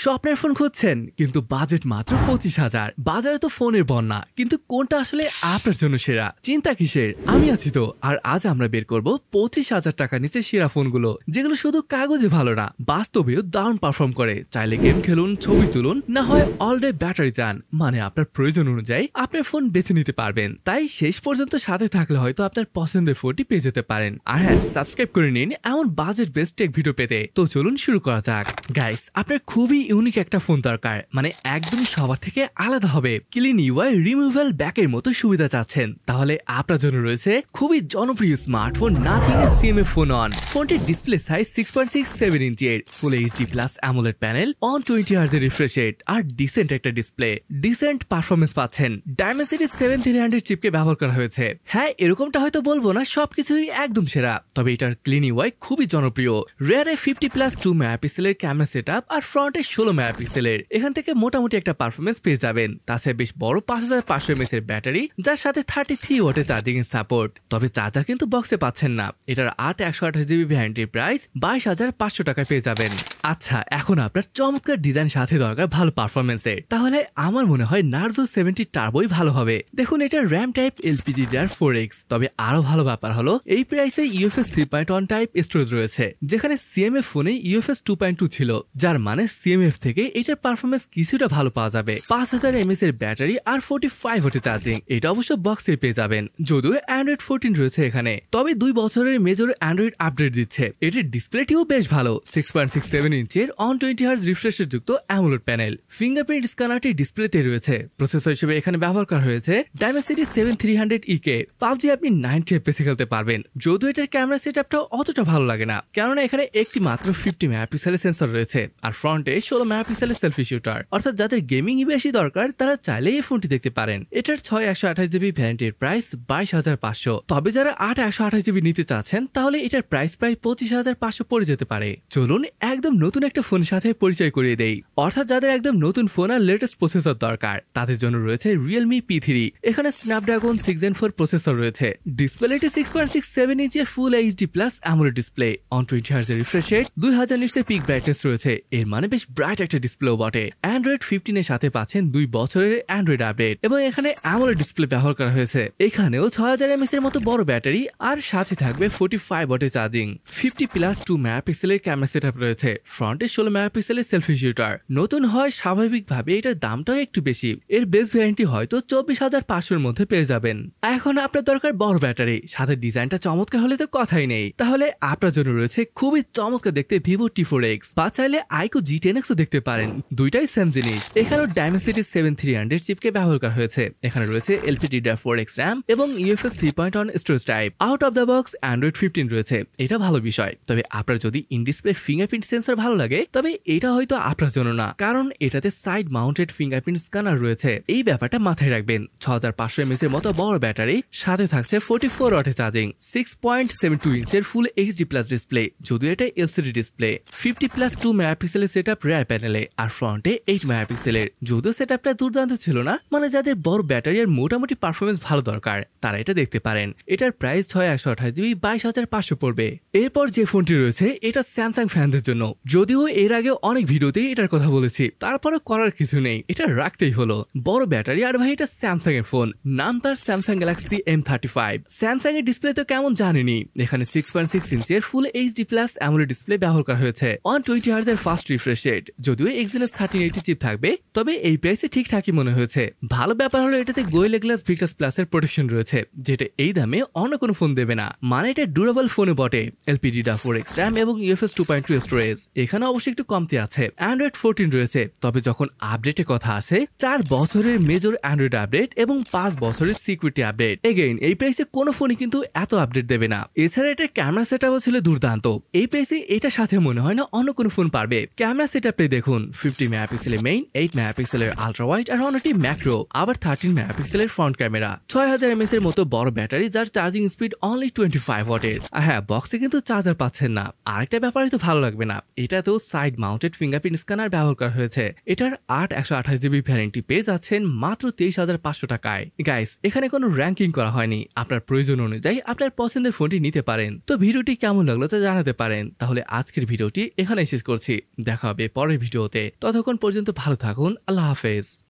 স্বপ্নের ফোন খুঁজছেন কিন্তু বাজেট মাত্র 25,000। বাজারে তো ফোনের বন্যা, কিন্তু কোনটা আসলে আপনার জন্য সেরা? চিন্তা কিসের, আমি আছি তো। আর আজ আমরা বের করব 25,000 টাকা নিচে সেরা ফোনগুলো, যেগুলো শুধু কাগজে ভালো না, বাস্তবেও দারুণ পারফর্ম করে। চাইলে গেম খেলুন, ছবি তুলুন, না হয় অল ডে ব্যাটারি চান, মানে আপনার প্রয়োজন অনুযায়ী আপনার ফোন বেছে নিতে পারবেন। তাই শেষ পর্যন্ত সাথে থাকলে হয়তো আপনার পছন্দের ফোনটি পেয়ে যেতে পারেন। আর হ্যাঁ, সাবস্ক্রাইব করে নিন এমন বাজেট বেস্ট টেক ভিডিও পেতে। তো চলুন শুরু করা যাক। গাইস, আপনার খুবই ইউনিক একটা ফোন দরকার, মানে একদম সবার থেকে আলাদা হবে, ক্লিন ইউআই, রিমুভেবল ব্যাকের মতো সুবিধা চাচ্ছেন, তাহলে আপনার জন্য রয়েছে খুবই জনপ্রিয় স্মার্টফোন নাথিং এর সিএমএফ ফোন অন। ফোনটির ডিসপ্লে সাইজ 6.67 ইঞ্চের, full HD plus AMOLED panel, 120 hertz এর রিফ্রেশ রেট, আর ডিসেন্ট একটা ডিসপ্লে, ডিসেন্ট পারফরমেন্স পাচ্ছেন। ডায়মেনসিটি 7300 চিপকে ব্যবহার করা হয়েছে। হ্যাঁ, এরকমটা হয়তো বলবো না সবকিছুই একদম সেরা, তবে এটার ক্লিন ইউআই খুবই জনপ্রিয়। রেয়ারে 50+2 মেগাপিক্সেলের ক্যামেরা সেটআপ আর ফ্রন্টে 16 মেগাপিক্সেলের, এখান থেকে মোটামুটি একটা পারফরমেন্স পেয়ে যাবেন। তাছাড়া বেশ বড় 5500 mAh এর ব্যাটারি, যার সাথে 33 ওয়াটের চার্জিং এর সাপোর্ট। তবে চার্জার কিন্তু বক্সে পাচ্ছেন না। এটার 8/128GB ভ্যারিয়েন্টের প্রাইস 22,500 টাকায় পেয়ে যাবেন। আচ্ছা, এখন আপনার চমৎকার ডিজাইন সাথে দরকার ভালো পারফরমেন্সের, তাহলে আমার মনে হয় নার্জো 70 টার্বোই ভালো হবে। দেখুন, এটার র্যাম টাইপ LPDDR4X, তবে আরো ভালো ব্যাপার হলো এই প্রাইসে UFS 3.1 টাইপ স্টোরেজ রয়েছে, যেখানে সিএমএফ ফোনে UFS 2.2 ছিল, যার মানে সিএমএফ থেকে এটার পারফরমেন্স কিছুটা ভালো পাওয়া যাবে। 5000 mAh এর ব্যাটারি আর 45 ওয়াটের চার্জিং, এটা অবশ্য বক্সে পেয়ে যাবেন। যদিও অ্যান্ড্রয়েড 14 রয়েছে এখানে, তবে 2 বছরের মেজর অ্যান্ড্রয়েড আপডেট দিচ্ছে। এটির ডিসপ্লেটিও বেশ ভালো, 6.67 ইঞ্চের 120 হার্জ রিফ্রেশের যুক্ত অ্যামোলেড প্যানেল। ফিঙ্গারপ্রিন্ট স্ক্যানারটি ডিসপ্লেতে রয়েছে। প্রসেসর হিসেবে এখানে ব্যবহার করা হয়েছে Dimensity 7300EK। PUBG আপনি 90 FPS খেলতে পারবেন। যদিও এটার ক্যামেরা সেটআপটা অতটা ভালো লাগে না, কেননা এখানে একটি মাত্র 50 মেগাপিক্সেলের সেন্সর রয়েছে আর ফ্রন্টে 16 মেগাপিক্সেলের সেলফি শুটার। অর্থাৎ যাদের গেমিং বেশি দরকার তারা চাইলেই এই ফোনটি দেখতে পারেন। এটার 6/128GB ভ্যারিয়েন্টের প্রাইস 22,500। তবে যারা 8/128GB নিতে চাচ্ছেন তাহলে এটার প্রাইস প্রায় 25,500 পড়ে যেতে পারে। চলুন একদম নতুন একটা ফোনের সাথে পরিচয় করিয়ে দেই। অর্থাৎ যাদের একদম নতুন ফোন আর লেটেস্ট প্রসেসর দরকার, তাদের জন্য রয়েছে Realme P3। এখানে স্ন্যাপড্রাগন 6 Gen 4 প্রসেসর রয়েছে। ডিসপ্লেটি 6.67 ইঞ্চের full HD plus AMOLED display, 120 hertz এর রিফ্রেশ রেট, 2000 নিটস এর পিক ব্রাইটনেস রয়েছে। এর মানে বেশ ব্রাইট একটা ডিসপ্লেও বটে। অ্যান্ড্রয়েড 15 এর সাথে পাচ্ছেন 2 বছরের অ্যান্ড্রয়েড আপডেট, এবং এখানে অ্যামোলেড ডিসপ্লে ব্যবহার করা হয়েছে। এখানেও 6000 mAh এর মতো বড় ব্যাটারি আর সাথে থাকবে 45 ওয়াটের চার্জিং। 50+2 মেগাপিক্সেলের ক্যামেরা সেটআপ রয়েছে। ফ্রন্টে 16 মেগাপিক্সেলের সেলফি শুটার। নতুন হয় স্বাভাবিকভাবে এটার দামটাও একটু বেশি। এর বেস ভ্যারিয়েন্টটি হয়তো 24,500 এর মধ্যে পেয়ে যাবেন। এখন আপনার দরকার বড় ব্যাটারি, সাথে ডিজাইনটা চমৎকার হলে তো কথাই নেই। তাহলে আপনার জন্য রয়েছে খুবই চমৎকার দেখতে Vivo T4X, বা চাইলে iQOO G10Xও দেখতে পারেন। দুইটাই সেম জিনিস। এখানেও Dimensity 7300 চিপকে ব্যবহার করা হয়েছে। এখানে রয়েছে LPDDR4X RAM এবং UFS 3.1 storage type. Out of the box Android 15 রয়েছে, এটা ভালো বিষয়। তবে আপনার যদি ইন ডিসপ্লে ফিঙ্গারপ্রিন্ট সেন্সর ভালো লাগে, তবে এটা হয়তো আপনার জন্য না, কারণ এটাতে সাইড মাউন্টেড ফিঙ্গারপ্রিন্ট স্ক্যানার রয়েছে। এই ব্যাপারটা মাথায় রাখবেন। 6500 mAh এর মতো বড় ব্যাটারি, সাথে থাকছে 44 ওয়াটের চার্জিং, 6.72 ইঞ্চের ফুল এইচডি প্লাস ডিসপ্লে, যদিও এটা এলসিডি ডিসপ্লে, 50+2 মেগাপিক্সেলের সেটআপ রেয়ার প্যানেলে, আর ফ্রন্টে 8 মেগাপিক্সেলের। যদিও সেটআপটা দুর্দান্ত ছিল না, মানে যাদের বড় ব্যাটারি আর মোটামুটি পারফরমেন্স ভালো দরকার তারা এটা দেখতে পারেন। এটার প্রাইস 6/128GB 22,500 পড়বে। এরপর যে ফোনটি রয়েছে এটা স্যামসাং ফ্যানদের জন্য। যদিও এর আগে অনেক ভিডিওতেই এটার কথা বলেছি, তারপরও করার কিছু নেই, এটা রাখতেই হলো। বড় ব্যাটারি আর ভাই এটা স্যামসাং এর ফোন, নাম তার স্যামসাং গ্যালাক্সি M35। স্যামসাং এর ডিসপ্লে তো কেমন জানেনি। এখানে 6.6 ইঞ্চের full HD plus AMOLED display ব্যবহার করা হয়েছে। 120 হার্জ এর ফাস্ট রিফ্রেশ রেট, যদিও Exynos 1380 চিপ থাকবে, তবে এই প্রাইসে ঠিকঠাকই মনে হয়েছে। ভালো ব্যাপার হলো এটাতে গোরিলা গ্লাস ভিক্টাস প্লাস এর প্রোটেকশন রয়েছে, যেটা এই দামে অন্য কোনো ফোন দেবে না, মানে এটা ডিউরেবল ফোনে বটে। LPDDR4X RAM এবং UFS 2.2 স্টোরেজ, এখানে অবশ্যই একটু কমতি আছে। অ্যান্ড্রয়েড 14 রয়েছে, তবে যখন আপডেটের কথা আসে 4 বছরের মেজর অ্যান্ড্রয়েড আপডেট এবং 5 বছরের সিকিউরিটি আপডেট। এগেইন এই প্রাইসে কোনো ফোনই কিন্তু এত আপডেট দেবে না। এছাড়া এটার ক্যামেরা সেটআপও ছিল দুর্দান্ত। এই প্রাইসে এটার সাথে মনে হয় না অন্য কোনো ফোন পারবে। ক্যামেরা সেটআপটাই দেখুন, 50 মেগাপিক্সেলের মেইন, 8 মেগাপিক্সেলের আলট্রা ওয়াইড আর অনেকটি ম্যাক্রো, আবার 13 মেগাপিক্সেলের ফ্রন্ট ক্যামেরা, 6000 mAh এর মতো বড় ব্যাটারি, যার চার্জিং স্পিড অনলি 25 ওয়াটের। আর হ্যাঁ, বক্সে কিন্তু চার্জার পাচ্ছেন না। আরেকটা ব্যাপার তো ভালো লাগবে না, এটাতেও সাইড মাউন্টেড ফিঙ্গারপ্রিন্ট স্ক্যানার ব্যবহার করা হয়েছে। এটার 8/128GB ভ্যারিয়েন্টটি পেয়ে যাচ্ছেন মাত্র 23,500 টাকায়। গাইস, এখানে কোনো র্যাঙ্কিং করা হয়নি, আপনার প্রয়োজন অনুযায়ী আপনার পছন্দের ফোনটি নিতে পারেন। তো ভিডিওটি কেমন লাগলো তা জানাতে পারেন। তাহলে আজকের ভিডিওটি এখানেই শেষ করছি, দেখা হবে পরে। পরের ভিডিওতে। ততক্ষণ পর্যন্ত ভালো থাকুন। আল্লাহ হাফেজ।